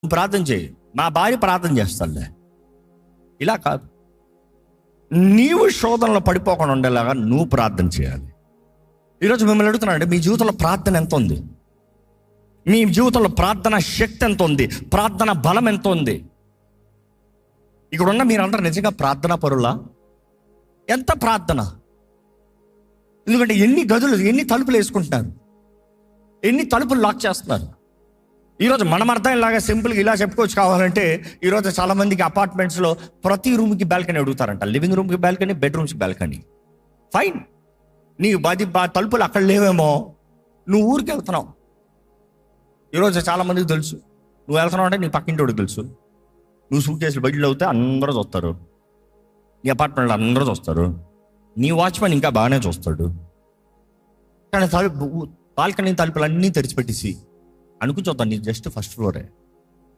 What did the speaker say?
నువ్వు ప్రార్థన చేయి, మా భార్య ప్రార్థన చేస్తానులే. ఇలా కాదు, నీవు శోధనలో పడిపోకుండా ఉండేలాగా నువ్వు ప్రార్థన చేయాలి. ఈరోజు మిమ్మల్ని అడుగుతున్నానంటే, మీ జీవితంలో ప్రార్థన ఎంత ఉంది? మీ జీవితంలో ప్రార్థన శక్తి ఎంత ఉంది? ప్రార్థన బలం ఎంత ఉంది? ఇక్కడ ఉన్న మీరందరూ నిజంగా ప్రార్థనా పరులా? ఎంత ప్రార్థన? ఎందుకంటే ఎన్ని గదులు, ఎన్ని తలుపులు వేసుకుంటున్నారు, ఎన్ని తలుపులు లాక్ చేస్తున్నారు. ఈరోజు మనం అర్థంలాగా సింపుల్గా ఇలా చెప్పుకోవచ్చు. కావాలంటే ఈరోజు చాలామందికి అపార్ట్మెంట్స్లో ప్రతి రూమ్కి బాల్కనీ అడుగుతారంట. లివింగ్ రూమ్కి బాల్కనీ, బెడ్రూమ్స్కి బాల్కనీ. ఫైన్, నీ తలుపులు అక్కడ లేవేమో, నువ్వు ఊరికి వెళ్తున్నావు. ఈరోజు చాలామందికి తెలుసు, నువ్వు వెళ్తున్నావు అంటే నీ పక్కింటి వాడికి తెలుసు. నువ్వు సూట్ కేసులు బయటలో అవుతే అందరూ చూస్తారు, నీ అపార్ట్మెంట్లో అందరూ చూస్తారు, నీ వాచ్మెన్ ఇంకా బాగానే చూస్తాడు. కానీ బాల్కనీ తలుపులు అన్నీ తెరిచిపెట్టేసి అనుకుంటా నీ జస్ట్ ఫస్ట్ ఫ్లోరే.